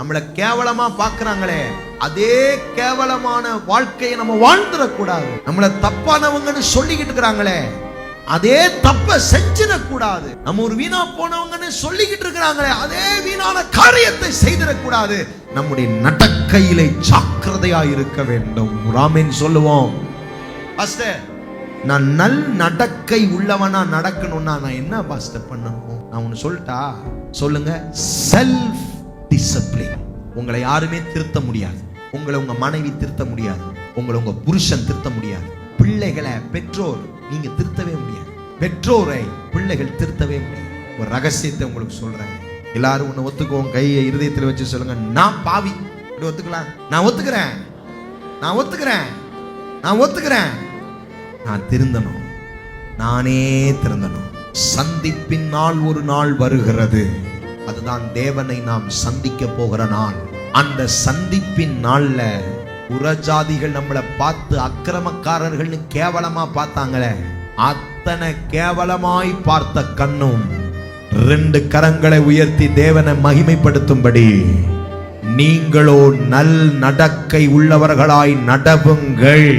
நம்மளை கேவலமா பாக்குறாங்களே, அதே கேவலமான வாழ்க்கையை நம்ம வாழ்ந்துடக்கூடாது. நம்மள தப்பானவங்கன்னு சொல்லிக்கிட்டு இருக்கிறாங்களே, அதே தப்ப செஞ்சிடக்கூடாது. நம்ம ஒரு வீணா போனவங்கன்னு சொல்லிக்கிட்டு இருக்கிறாங்களே, அதே வீணான காரியத்தை செய்திடக்கூடாது. நம்முடைய நடக்கையிலே ஜாக்கிரதையா இருக்க வேண்டும். ஆமென் சொல்லுவோம். பாஸ்டர், நான் நல் நடக்கை உள்ளவனா நடக்கணும்னா நான் என்ன பாஸ்டர் பண்ணணும்? நான் ஒன்னு சொல்லிட்டா சொல்லுங்க. Self discipline. உங்களை யாருமே திருத்த முடியாது. உங்களை உங்க மனைவி திருத்த முடியாது. உங்களை உங்க புருஷன் திருத்த முடியாது. பிள்ளைகளை பெற்றோர் நீங்க திருத்தவே முடியாது. பெற்றோரை பிள்ளைகள் திருத்தவே முடியாது. ஒரு ரகசியத்தை உங்களுக்கு சொல்றேன். எல்லாரும் ஒண்ணு ஒத்துக்குவோம். கையை இருதயத்தில் வச்சு சொல்லுங்க, நான் பாவி. ஒத்துக்கலாம். நான் ஒத்துக்கிறேன், நான் ஒத்துக்கிறேன், நான் ஒத்துக்கிறேன். நான் திருந்தணும், நானே திருந்தணும். சந்திப்பின் நாள் ஒரு நாள் வருகிறது. அதுதான் தேவனை நாம் சந்திக்க போகிற நாள். அந்த சந்திப்பின் நாள்ல புறஜாதிகள் நம்மளை பார்த்து அக்கிரமக்காரர்கள்னு கேவலமா பார்த்தாங்களே, அத்தனை கேவலமாய் பார்த்த கண்ணும் 2 கரங்களை உயர்த்தி தேவனை மகிமைப்படுத்தும்படி, நீங்களோ நல் நடக்கை உள்ளவர்களாய் நடவுங்கள்.